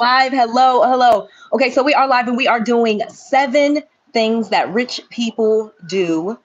Live. Hello, hello. Okay, so we are live and we are doing 7 things that rich people do.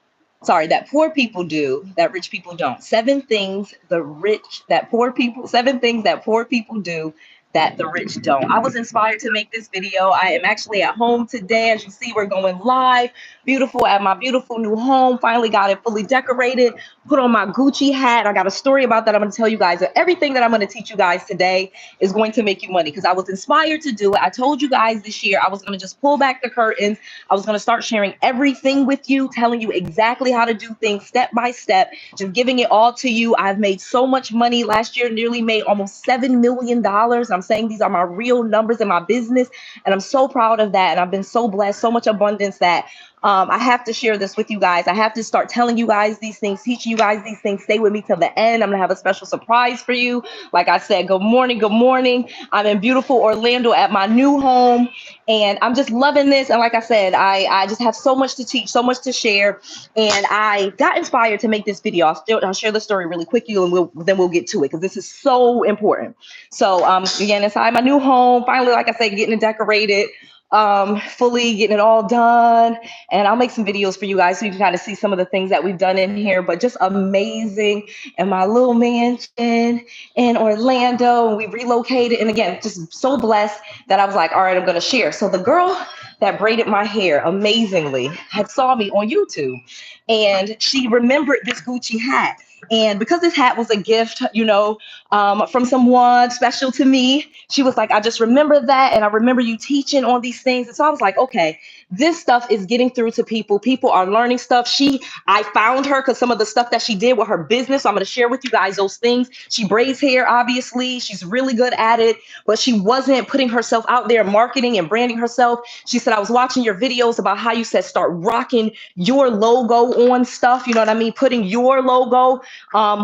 Sorry, that poor people do that rich people don't. 7 things that poor people do that the rich don't. I was inspired to make this video. I am actually at home today. As you see, we're going live. Beautiful at my beautiful new home. Finally got it fully decorated. Put on my Gucci hat. I got a story about that I'm going to tell you guys. Everything that I'm going to teach you guys today is going to make you money because I was inspired to do it. I told you guys this year I was going to just pull back the curtains. I was going to start sharing everything with you, telling you exactly how to do things step by step, just giving it all to you. I've made so much money last year, nearly made almost $7 million. I'm saying these are my real numbers in my business, and I'm so proud of that. And I've been so blessed, so much abundance that I have to share this with you guys. I have to start telling you guys these things, teaching you guys these things. Stay with me till the end. I'm going to have a special surprise for you. Like I said, good morning. Good morning. I'm in beautiful Orlando at my new home, and I'm just loving this. And like I said, I just have so much to teach, so much to share. And I got inspired to make this video. I'll share the story really quickly, and then we'll get to it because this is so important. So again, inside my new home, finally, like I said, getting it decorated, fully getting it all done. And I'll make some videos for you guys so you can kind of see some of the things that we've done in here, but just amazing. And my little mansion in Orlando, and we relocated. And again, just so blessed that I was like, all right, I'm going to share. So the girl that braided my hair amazingly had saw me on YouTube, and she remembered this Gucci hat. And because this hat was a gift, from someone special to me, she was like, I just remember that. And I remember you teaching on these things. And so I was like, okay, this stuff is getting through to people. People are learning stuff. I found her because some of the stuff that she did with her business. So I'm going to share with you guys those things. She braids hair, obviously. She's really good at it, but she wasn't putting herself out there, marketing and branding herself. She said, I was watching your videos about how you said start rocking your logo on stuff. You know what I mean? Putting your logo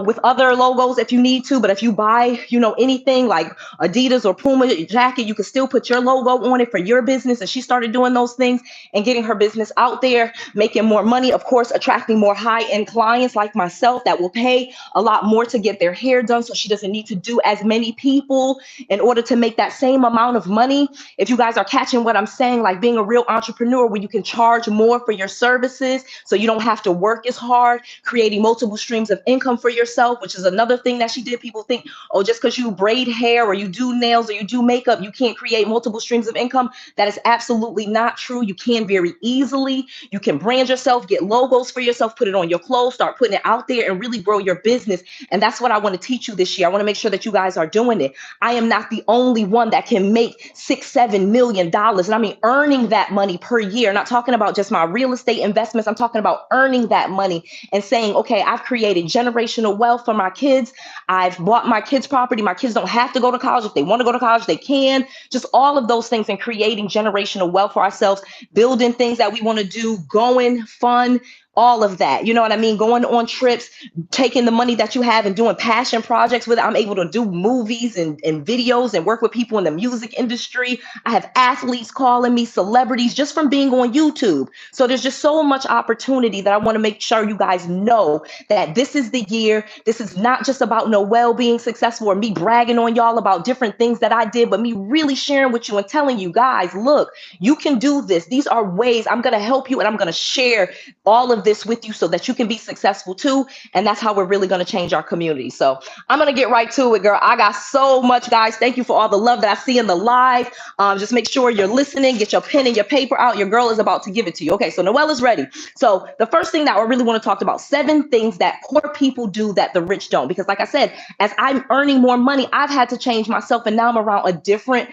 with other logos if you need to. But if you buy, anything like Adidas or Puma jacket, you can still put your logo on it for your business. And she started doing those things and getting her business out there, making more money, of course, attracting more high-end clients like myself that will pay a lot more to get their hair done. So she doesn't need to do as many people in order to make that same amount of money. If you guys are catching what I'm saying, like being a real entrepreneur where you can charge more for your services so you don't have to work as hard, creating multiple streams of income for yourself, which is another thing that she did. People think, oh, just because you braid hair or you do nails or you do makeup, you can't create multiple streams of income. That is absolutely not true. You can very easily. You can brand yourself, get logos for yourself, put it on your clothes, start putting it out there and really grow your business. And that's what I want to teach you this year. I want to make sure that you guys are doing it. I am not the only one that can make $6-7 million. And I mean, earning that money per year. Not talking about just my real estate investments. I'm talking about earning that money and saying, okay, I've created generational wealth for my kids. I've bought my kids property. My kids don't have to go to college. If they want to go to college, they can. Just all of those things and creating generational wealth for ourselves, building things that we want to do, going fun, all of that. You know what I mean? Going on trips, taking the money that you have and doing passion projects with it. I'm able to do movies and videos and work with people in the music industry. I have athletes calling me, celebrities, just from being on YouTube. So there's just so much opportunity that I want to make sure you guys know that this is the year. This is not just about Noelle being successful or me bragging on y'all about different things that I did, but me really sharing with you and telling you guys, look, you can do this. These are ways. I'm going to help you, and I'm going to share all of this with you so that you can be successful too. And that's how we're really going to change our community. So I'm going to get right to it, girl. I got so much, guys. Thank you for all the love that I see in the live. Just make sure you're listening. Get your pen and your paper out. Your girl is about to give it to you. Okay, so Noelle is ready. So the first thing that I really want to talk about, 7 things that poor people do that the rich don't. Because like I said, as I'm earning more money, I've had to change myself. And now I'm around a different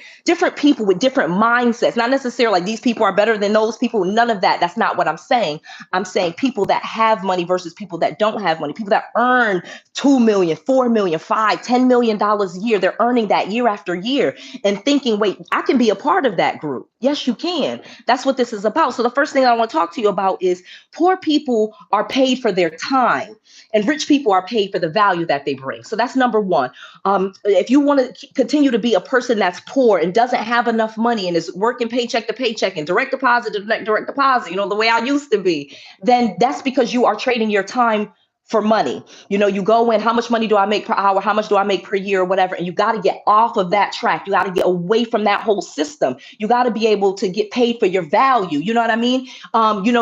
people with different mindsets. Not necessarily like these people are better than those people. None of that. That's not what I'm saying. I'm saying people that have money versus people that don't have money. People that earn 2 million, 4 million, 5, $10 million a year. They're earning that year after year and thinking, wait, I can be a part of that group. Yes, you can. That's what this is about. So the first thing I want to talk to you about is poor people are paid for their time and rich people are paid for the value that they bring. So that's number one. If you want to continue to be a person that's poor and doesn't have enough money and is working paycheck to paycheck and direct deposit to direct deposit, the way I used to be, then that's because you are trading your time for money. You go in, how much money do I make per hour? How much do I make per year or whatever? And you got to get off of that track. You got to get away from that whole system. You got to be able to get paid for your value. You know what I mean?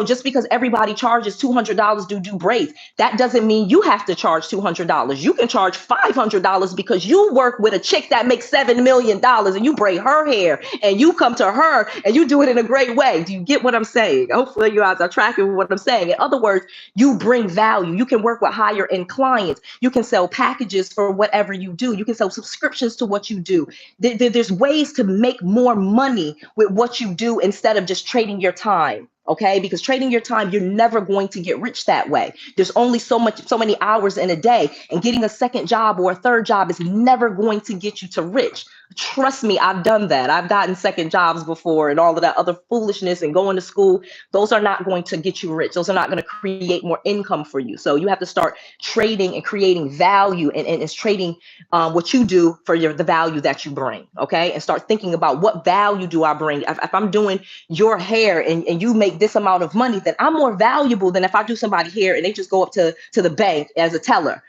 Just because everybody charges $200 to do braids, that doesn't mean you have to charge $200. You can charge $500 because you work with a chick that makes $7 million and you braid her hair and you come to her and you do it in a great way. Do you get what I'm saying? Hopefully you guys are tracking what I'm saying. In other words, you bring value. You can work with higher end clients. You can sell packages for whatever you do. You can sell subscriptions to what you do. There's ways to make more money with what you do instead of just trading your time. Okay, because trading your time, you're never going to get rich that way. There's only so many hours in a day, and getting a second job or a third job is never going to get you to rich. Trust me, I've done that. I've gotten second jobs before and all of that other foolishness and going to school. Those are not going to get you rich. Those are not going to create more income for you. So you have to start trading and creating value, and it's trading what you do for the value that you bring. Okay, and start thinking about what value do I bring. If I'm doing your hair and you make this amount of money, then I'm more valuable than if I do somebody hair and they just go up to the bank as a teller.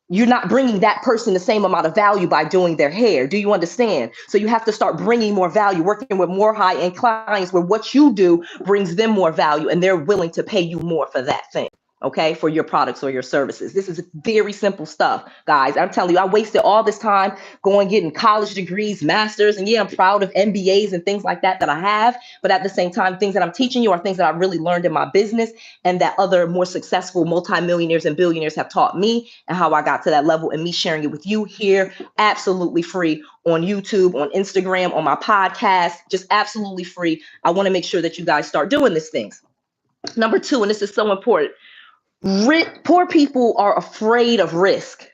You're not bringing that person the same amount of value by doing their hair. Do you understand? So you have to start bringing more value, working with more high-end clients where what you do brings them more value and they're willing to pay you more for that thing. Okay, for your products or your services. This is very simple stuff, guys. I'm telling you, I wasted all this time going getting college degrees, masters, and yeah, I'm proud of MBAs and things like that I have. But at the same time, things that I'm teaching you are things that I really learned in my business and that other more successful multimillionaires and billionaires have taught me, and how I got to that level, and me sharing it with you here absolutely free on YouTube, on Instagram, on my podcast, just absolutely free. I want to make sure that you guys start doing these things. Number two, and this is so important. Poor people are afraid of risk.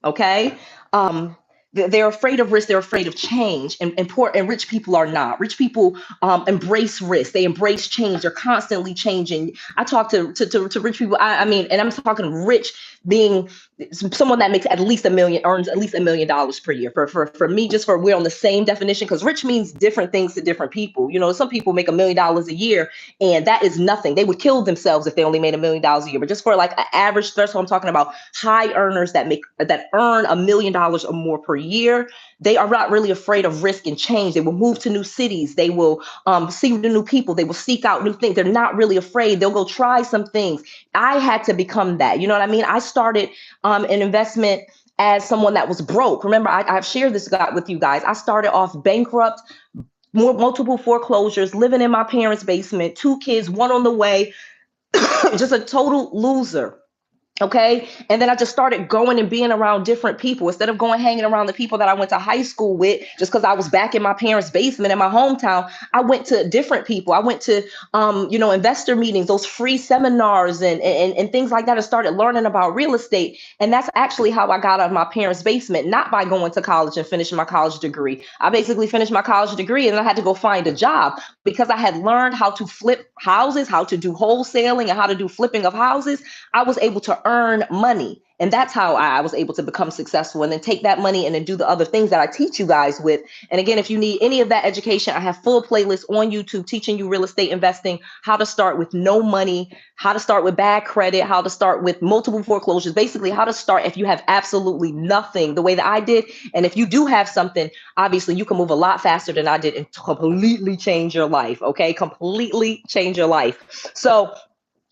Okay. They're afraid of risk. They're afraid of change, and rich people are not. Rich people embrace risk. They embrace change. They're constantly changing. I talk to rich people. I mean, and I'm talking rich being someone that makes at least earns at least $1 million per year. For me, we're on the same definition, because rich means different things to different people. Some people make $1 million a year, and that is nothing. They would kill themselves if they only made $1 million a year. But just for like an average threshold, I'm talking about high earners that earn $1 million or more per year. They are not really afraid of risk and change. They will move to new cities. They will see the new people. They will seek out new things. They're not really afraid. They'll go try some things. I had to become that. You know what I mean? I started an investment as someone that was broke. Remember, I've shared this with you guys. I started off bankrupt, multiple foreclosures, living in my parents' basement, 2 kids, one on the way, just a total loser. Okay. And then I just started going and being around different people instead of hanging around the people that I went to high school with, just because I was back in my parents' basement in my hometown. I went to different people. I went to, investor meetings, those free seminars and things like that. I started learning about real estate. And that's actually how I got out of my parents' basement, not by going to college and finishing my college degree. I basically finished my college degree and then I had to go find a job, because I had learned how to flip houses, how to do wholesaling and how to do flipping of houses. I was able to earn money. And that's how I was able to become successful, and then take that money and then do the other things that I teach you guys with. And again, if you need any of that education, I have full playlists on YouTube teaching you real estate investing, how to start with no money, how to start with bad credit, how to start with multiple foreclosures, basically how to start if you have absolutely nothing, the way that I did. And if you do have something, obviously you can move a lot faster than I did and completely change your life. Okay. Completely change your life. So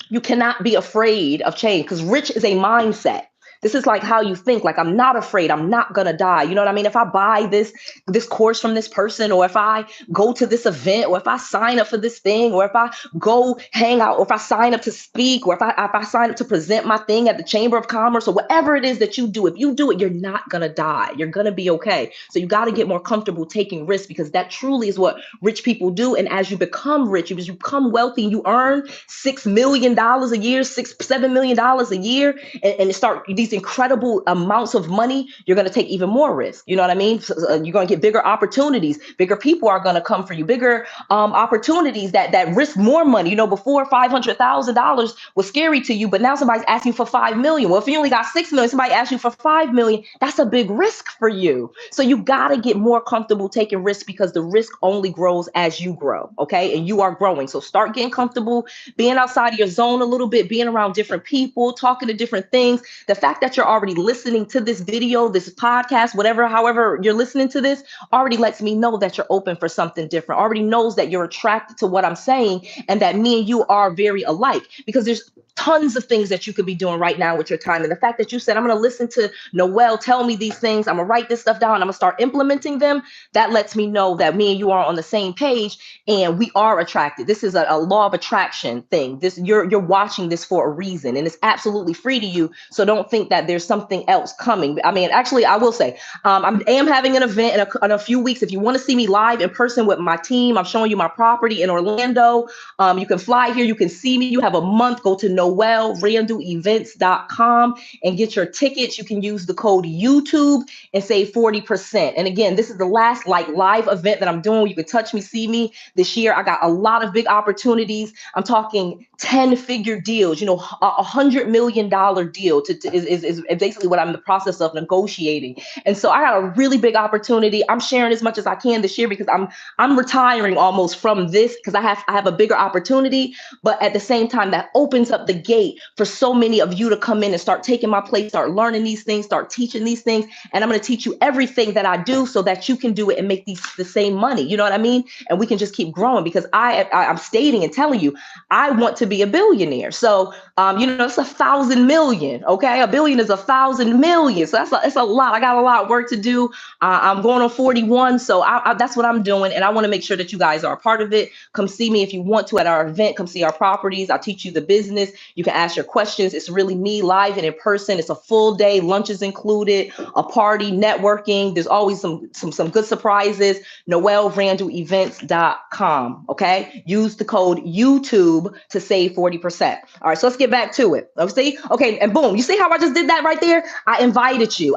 you cannot be afraid of change, because rich is a mindset. This is like how you think, like, I'm not afraid. I'm not going to die. You know what I mean? If I buy this course from this person, or if I go to this event, or if I sign up for this thing, or if I go hang out, or if I sign up to speak, or if I sign up to present my thing at the Chamber of Commerce, or whatever it is that you do, if you do it, you're not going to die. You're going to be okay. So you got to get more comfortable taking risks, because that truly is what rich people do. And as you become rich, as you become wealthy, and you earn $6 million a year, $7 million a year, and start these these incredible amounts of money, you're going to take even more risk. You know what I mean? You're going to get bigger opportunities. Bigger people are going to come for you. Bigger opportunities that risk more money. You know, before $500,000 was scary to you, but now somebody's asking for 5 million. Well, if you only got 6 million, somebody asks you for 5 million. That's a big risk for you. So you got to get more comfortable taking risks because the risk only grows as you grow. Okay, and you are growing. So start getting comfortable, being outside of your zone a little bit, being around different people, talking to different things. The fact that you're already listening to this video, this podcast, whatever, however you're listening to this, already lets me know that you're open for something different. Already knows that you're attracted to what I'm saying and that me and you are very alike, because there's tons of things that you could be doing right now with your time. And the fact that you said, I'm going to listen to Noelle tell me these things, I'm going to write this stuff down, I'm going to start implementing them, that lets me know that me and you are on the same page and we are attracted. This is a law of attraction thing. This you're watching this for a reason, and it's absolutely free to you. So don't think that there's something else coming. I mean, actually, I will say, I am having an event in a few weeks. If you want to see me live in person with my team, I'm showing you my property in Orlando. You can fly here. You can see me. You have a month. Go to noellerandallevents.com and get your tickets. You can use the code YouTube and save 40%. And again, this is the last live event that I'm doing. You can touch me, see me this year. I got a lot of big opportunities. I'm talking 10-figure deals, you know, $100 million deal is basically what I'm in the process of negotiating. And so I got a really big opportunity. I'm sharing as much as I can this year because I'm retiring almost from this because I have a bigger opportunity. But at the same time, that opens up the gate for so many of you to come in and start taking my place, start learning these things, start teaching these things. And I'm going to teach you everything that I do so that you can do it and make the same money. You know what I mean? And we can just keep growing, because I'm stating and telling you, I want to be a billionaire. So, you know, it's 1,000 million. Okay. A billion is 1,000 million. So it's a lot. I got a lot of work to do. I'm going on 41. So that's what I'm doing. And I want to make sure that you guys are a part of it. Come see me if you want to at our event. Come see our properties. I'll teach you the business. You can ask your questions. It's really me live and in person. It's a full day. Lunch is included, a party, networking. There's always some good surprises. noellerandallevents.com. Okay. Use the code YouTube to save 40%. All right. So let's get back to it. Let's see. Okay. And boom, you see how I just did that right there? I invited you.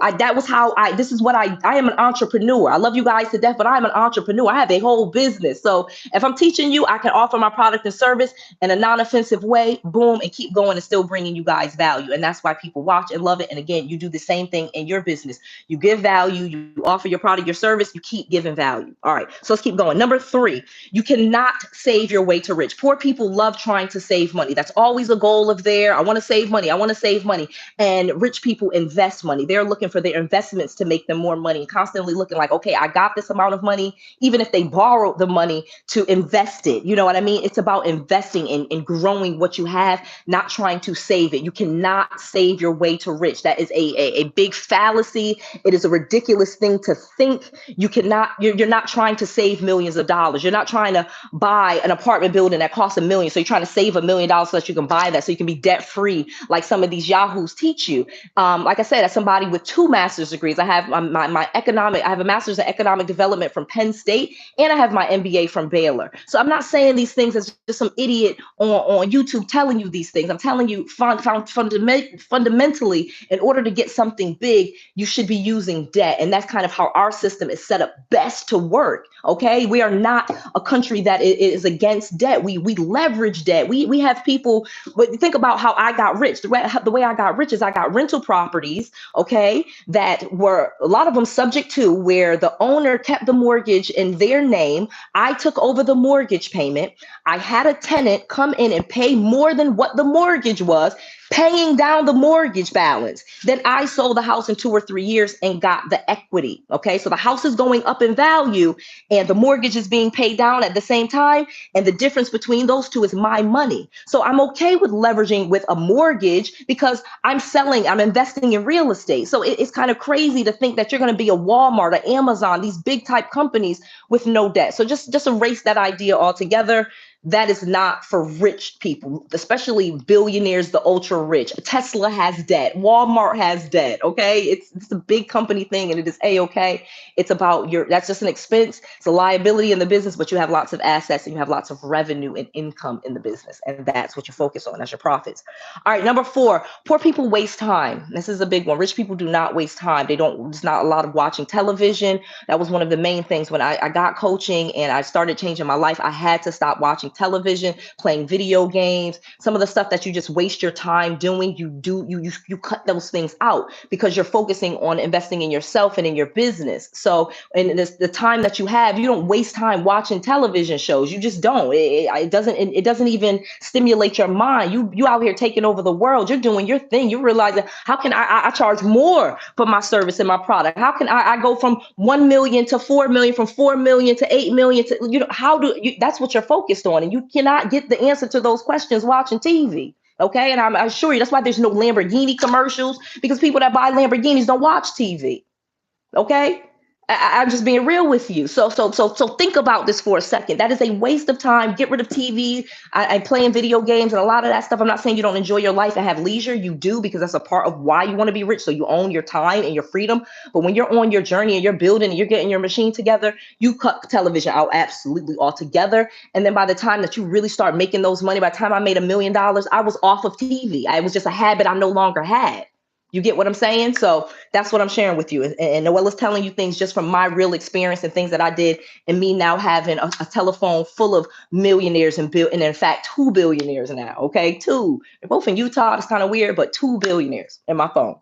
This is what I am an entrepreneur. I love you guys to death, but I'm an entrepreneur. I have a whole business. So if I'm teaching you, I can offer my product and service in a non-offensive way, boom, and keep going and still bringing you guys value. And that's why people watch and love it. And again, you do the same thing in your business. You give value, you offer your product, your service, you keep giving value. All right. So let's keep going. Number 3, you cannot save your way to rich. Poor people love trying to save money. That's always a goal of theirs. I want to save money. I want to save money. And rich people invest money. They're looking for their investments to make them more money, constantly looking like, okay, I got this amount of money, even if they borrowed the money to invest it. You know what I mean? It's about investing and growing what you have, not trying to save it. You cannot save your way to rich. That is a big fallacy. It is a ridiculous thing to think. You're not trying to save millions of dollars. You're not trying to buy an apartment building that costs $1 million. So you're trying to save $1 million so that you can buy that, so you can be debt free, like some of these yahoos teach you. Like I said, as somebody with 2 master's degrees, I have I have a master's in economic development from Penn State, and I have my MBA from Baylor. So I'm not saying these things as just some idiot on YouTube telling you these things. I'm telling you fundamentally, in order to get something big, you should be using debt. And that's kind of how our system is set up best to work. Okay. We are not a country that is against debt. We leverage debt. We have people, but think about how I got rich. The way I got rich is I got rental properties, okay, that were a lot of them subject to where the owner kept the mortgage in their name. I took over the mortgage payment. I had a tenant come in and pay more than what the mortgage was, paying down the mortgage balance. Then I sold the house in 2 or 3 years and got the equity. Okay. So the house is going up in value and the mortgage is being paid down at the same time. And the difference between those two is my money. So I'm okay with leveraging with a mortgage because I'm investing in real estate. So it's kind of crazy to think that you're going to be a Walmart, an Amazon, these big type companies with no debt. So just erase that idea altogether. That is not for rich people, especially billionaires, the ultra rich. Tesla has debt. Walmart has debt. Okay. It's a big company thing and it is A-okay. It's about that's just an expense. It's a liability in the business, but you have lots of assets and you have lots of revenue and income in the business. And that's what you focus on. That's your profits. All right. Number 4, poor people waste time. This is a big one. Rich people do not waste time. There's not a lot of watching television. That was one of the main things when I got coaching and I started changing my life. I had to stop watching television, playing video games, some of the stuff that you just waste your time doing. You cut those things out because you're focusing on investing in yourself and in your business. So, and the time that you have, you don't waste time watching television shows. You just don't. It doesn't even stimulate your mind. You out here taking over the world. You're doing your thing. You realize that how can I charge more for my service and my product? How can I go from 1 million to 4 million, from 4 million to 8 million to, that's what you're focused on. And you cannot get the answer to those questions watching TV. Okay. And I assure you, that's why there's no Lamborghini commercials, because people that buy Lamborghinis don't watch TV. Okay. I'm just being real with you. So think about this for a second. That is a waste of time. Get rid of TV. I playing video games and a lot of that stuff. I'm not saying you don't enjoy your life and have leisure. You do, because that's a part of why you want to be rich. So you own your time and your freedom. But when you're on your journey and you're building and you're getting your machine together, you cut television out absolutely altogether. And then by the time that you really start making those money, by the time I made $1 million, I was off of TV. It was just a habit I no longer had. You get what I'm saying? So that's what I'm sharing with you. And Noelle is telling you things just from my real experience and things that I did, and me now having a telephone full of millionaires and in fact, 2 billionaires now. Okay, 2. They're both in Utah. It's kind of weird, but 2 billionaires in my phone.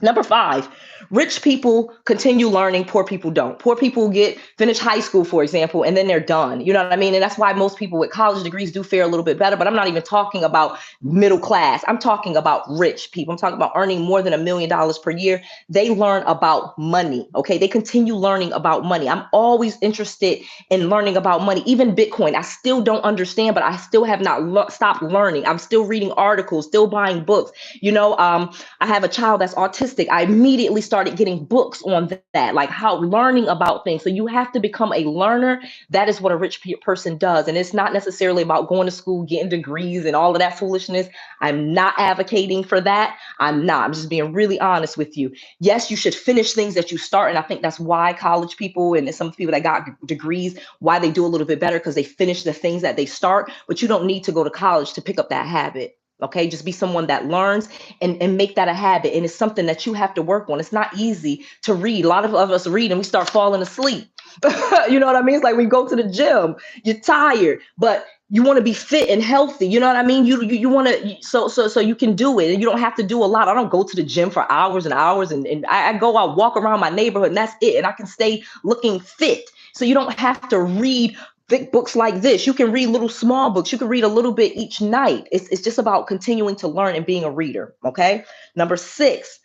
Number 5, rich people continue learning, poor people don't. Poor people finish high school, for example, and then they're done. You know what I mean? And that's why most people with college degrees do fare a little bit better. But I'm not even talking about middle class. I'm talking about rich people. I'm talking about earning more than $1 million per year. They learn about money. Okay. They continue learning about money. I'm always interested in learning about money. Even Bitcoin, I still don't understand, but I still have not stopped learning. I'm still reading articles, still buying books. I have a child that's autistic. I immediately started getting books on that, like how learning about things. So you have to become a learner. That is what a rich person does. And it's not necessarily about going to school, getting degrees and all of that foolishness. I'm not advocating for that. I'm just being really honest with you. Yes, you should finish things that you start. And I think that's why college people and some people that got degrees, why they do a little bit better, because they finish the things that they start. But you don't need to go to college to pick up that habit. Okay, just be someone that learns and make that a habit. And it's something that you have to work on. It's not easy to read. A lot of us read and we start falling asleep. You know what I mean? It's like we go to the gym, you're tired, but you want to be fit and healthy. You know what I mean? You want to, so you can do it, and you don't have to do a lot. I don't go to the gym for hours and hours, and I go out, walk around my neighborhood, and that's it. And I can stay looking fit. So you don't have to read big books like this. You can read little small books. You can read a little bit each night. It's just about continuing to learn and being a reader. Okay. Number 6,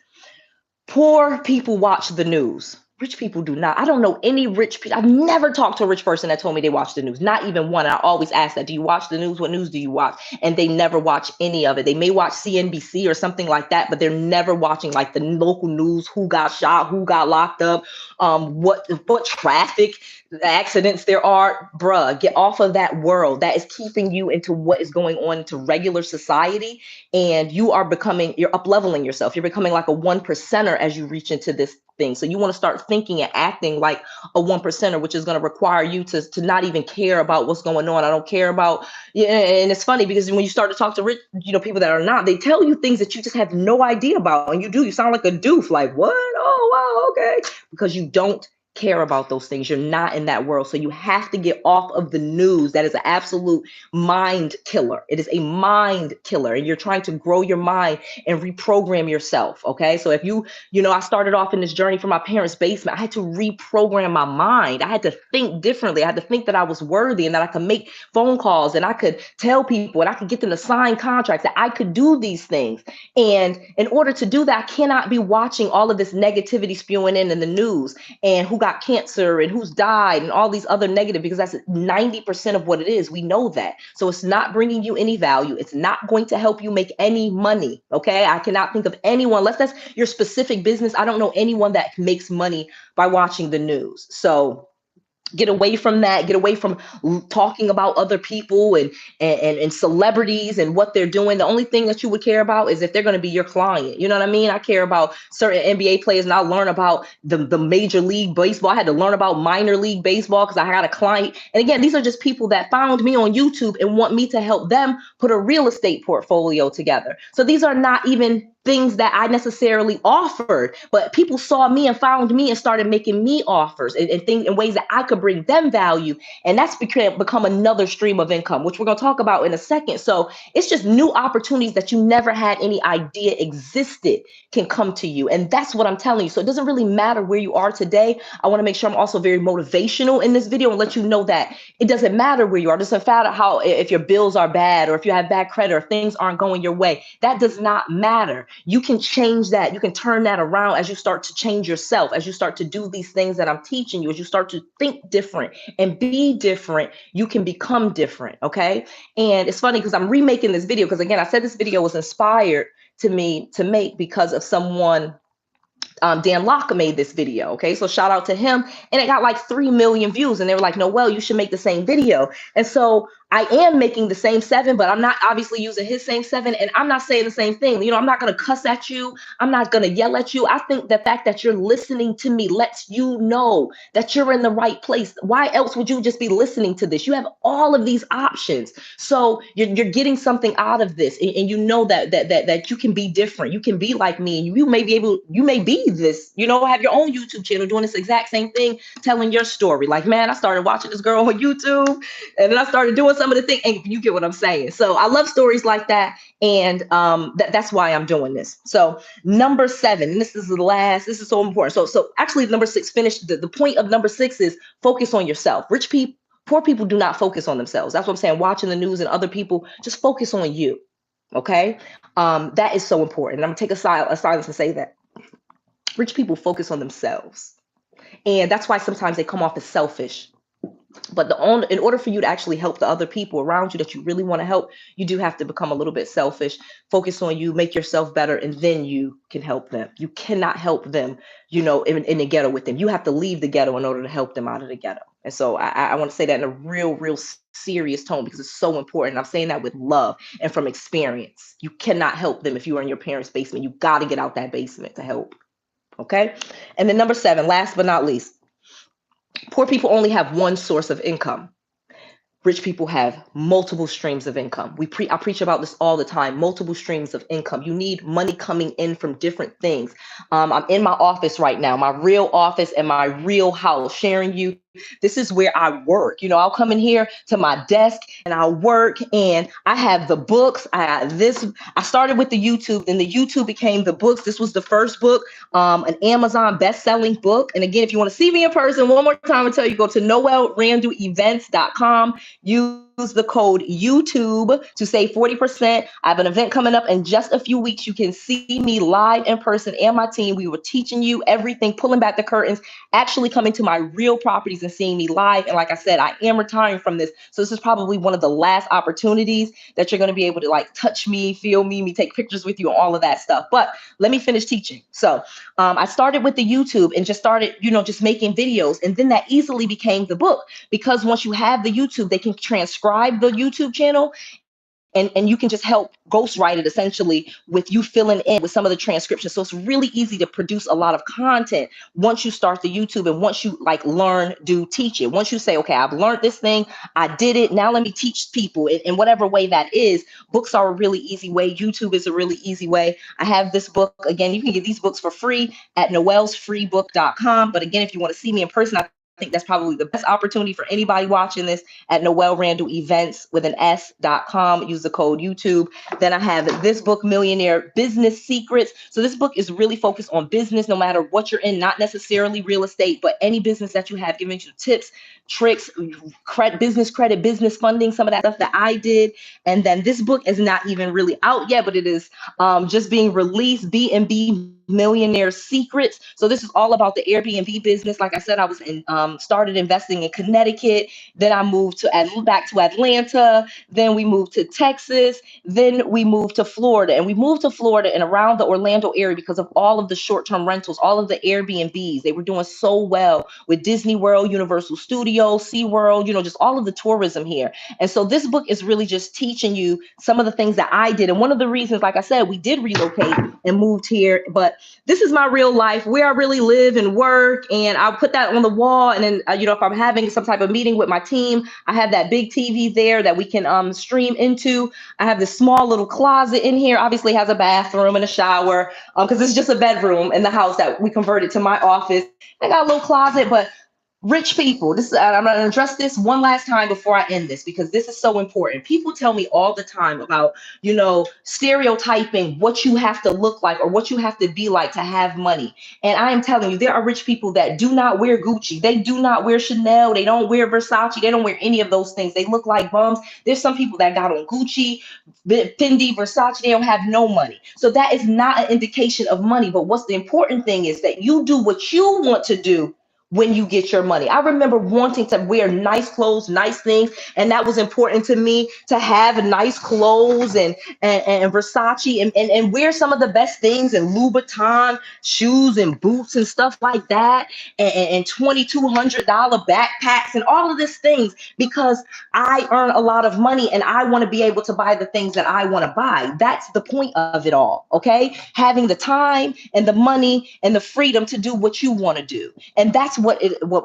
poor people watch the news. Rich people do not. I don't know any rich people. I've never talked to a rich person that told me they watch the news. Not even one. I always ask that. Do you watch the news? What news do you watch? And they never watch any of it. They may watch CNBC or something like that, but they're never watching like the local news, who got shot, who got locked up, what traffic accidents there are. Bruh, get off of that world. That is keeping you into what is going on to regular society. And you're up leveling yourself. You're becoming like a 1%er as you reach into this thing. So you want to start thinking and acting like a 1%er, which is going to require you to not even care about what's going on. I don't care about, yeah. And it's funny because when you start to talk to rich, people that are not, they tell you things that you just have no idea about. And you sound like a doof, like, what? Oh, wow. Okay. Because you don't care about those things. You're not in that world. So you have to get off of the news. That is an absolute mind killer. It is a mind killer. And you're trying to grow your mind and reprogram yourself. Okay. So if I started off in this journey from my parents' basement, I had to reprogram my mind. I had to think differently. I had to think that I was worthy and that I could make phone calls and I could tell people and I could get them to sign contracts, that I could do these things. And in order to do that, I cannot be watching all of this negativity spewing in the news and who got cancer and who's died and all these other negative, because that's 90% of what it is. We know that. So it's not bringing you any value. It's not going to help you make any money. Okay. I cannot think of anyone, unless that's your specific business. I don't know anyone that makes money by watching the news. So Get away from that. Get away from talking about other people and celebrities and what they're doing. The only thing that you would care about is if they're going to be your client. You know what I mean? I care about certain NBA players, and I learn about the major league baseball. I had to learn about minor league baseball because I had a client. And again, these are just people that found me on YouTube and want me to help them put a real estate portfolio together. So these are not even things that I necessarily offered, but people saw me and found me and started making me offers and things in ways that I could bring them value. And that's become another stream of income, which we're going to talk about in a second. So it's just new opportunities that you never had any idea existed can come to you. And that's what I'm telling you. So it doesn't really matter where you are today. I want to make sure I'm also very motivational in this video and let you know that it doesn't matter where you are. It doesn't matter how, if your bills are bad or if you have bad credit or things aren't going your way. That does not matter. You can change that. You can turn that around as you start to change yourself, as you start to do these things that I'm teaching you, as you start to think different and be different, you can become different. Okay. And it's funny because I'm remaking this video because, again, I said this video was inspired to me to make because of someone. Dan Locke made this video. Okay. So shout out to him. And it got like 3 million views. And they were like, Noelle, you should make the same video. And so I am making the same 7, but I'm not obviously using his same 7. And I'm not saying the same thing. You know, I'm not going to cuss at you. I'm not going to yell at you. I think the fact that you're listening to me lets you know that you're in the right place. Why else would you just be listening to this? You have all of these options. So you're getting something out of this. And you know that you can be different. You can be like me. And you may be this, you know, have your own YouTube channel doing this exact same thing, telling your story. Like, man, I started watching this girl on YouTube and then I started doing some of the things, and you get what I'm saying. So I love stories like that. And that's why I'm doing this. So number 7, and this is the last, this is so important. So actually number 6 finished. The point of number 6 is focus on yourself. Poor people do not focus on themselves. That's what I'm saying. Watching the news and other people, just focus on you. Okay. That is so important. And I'm gonna take a silence and say that rich people focus on themselves. And that's why sometimes they come off as selfish. But in order for you to actually help the other people around you that you really want to help, you do have to become a little bit selfish, focus on you, make yourself better, and then you can help them. You cannot help them, you know, in the ghetto with them. You have to leave the ghetto in order to help them out of the ghetto. And so I want to say that in a real serious tone because it's so important. I'm saying that with love and from experience. You cannot help them if you are in your parents' basement. You got to get out that basement to help. Okay. And then number 7, last but not least, poor people only have one source of income. Rich people have multiple streams of income. I preach about this all the time, multiple streams of income. You need money coming in from different things. I'm in my office right now, my real office and my real house, sharing you. This is where I work. You know, I'll come in here to my desk and I'll work, and I have the books. I started with the YouTube, and the YouTube became the books. This was the first book, an Amazon best-selling book. And again, if you want to see me in person, one more time, I'll tell you, go to noellerandallevents.com. Use the code YouTube to save 40%. I have an event coming up in just a few weeks. You can see me live in person and my team. We were teaching you everything, pulling back the curtains, actually coming to my real properties and seeing me live. And like I said, I am retiring from this. So this is probably one of the last opportunities that you're going to be able to like touch me, feel me take pictures with you and all of that stuff. But let me finish teaching. So I started with the YouTube and just started, you know, just making videos. And then that easily became the book, because once you have the YouTube, they can transcribe the YouTube channel, and you can just help ghostwrite it essentially with you filling in with some of the transcription. So it's really easy to produce a lot of content once you start the YouTube and once you like teach it. Once you say, okay, I've learned this thing, I did it, now let me teach people in whatever way that is. Books are a really easy way. YouTube is a really easy way. I have this book. Again, you can get these books for free at noellsfreebook.com. But again, if you want to see me in person, I think that's probably the best opportunity for anybody watching this at Noelle Randall Events with an S.com. Use the code YouTube. Then I have this book, Millionaire Business Secrets. So this book is really focused on business, no matter what you're in, not necessarily real estate, but any business that you have, giving you tips, tricks, business credit, business funding, some of that stuff that I did. And then this book is not even really out yet, but it is just being released, B&B Millionaire Secrets. So this is all about the Airbnb business. Like I said, I was started investing in Connecticut. Then I moved back to Atlanta. Then we moved to Texas. Then we moved to Florida. And we moved to Florida and around the Orlando area because of all of the short-term rentals, all of the Airbnbs. They were doing so well with Disney World, Universal Studios, Studios, SeaWorld, just all of the tourism here. And so this book is really just teaching you some of the things that I did. And one of the reasons, like I said, we did relocate and moved here, but this is my real life, where I really live and work. And I'll put that on the wall. And then, if I'm having some type of meeting with my team, I have that big TV there that we can stream into. I have this small little closet in here, obviously has a bathroom and a shower, because it's just a bedroom in the house that we converted to my office. I got a little closet, but rich people, I'm going to address this one last time before I end this, because this is so important. People tell me all the time about, stereotyping what you have to look like or what you have to be like to have money. And I am telling you, there are rich people that do not wear Gucci. They do not wear Chanel. They don't wear Versace. They don't wear any of those things. They look like bums. There's some people that got on Gucci, Fendi, Versace. They don't have no money. So that is not an indication of money. But what's the important thing is that you do what you want to do when you get your money. I remember wanting to wear nice clothes, nice things, and that was important to me, to have nice clothes and Versace and wear some of the best things, and Louboutin shoes and boots and stuff like that, and $2,200 backpacks and all of these things, because I earn a lot of money and I want to be able to buy the things that I want to buy. That's the point of it all, okay? Having the time and the money and the freedom to do what you want to do. And that's what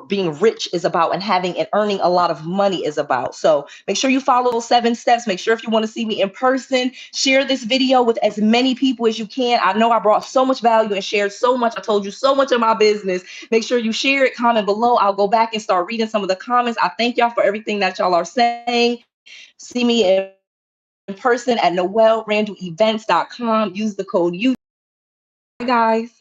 being rich is about, and having and earning a lot of money is about. So make sure you follow those 7 steps. Make sure, if you want to see me in person, share this video with as many people as you can. I know I brought so much value and shared so much. I told you so much of my business. Make sure you share it, comment below. I'll go back and start reading some of the comments. I thank y'all for everything that y'all are saying. See me in person at NoelleRandallEvents.com. Use the code U. Bye, guys.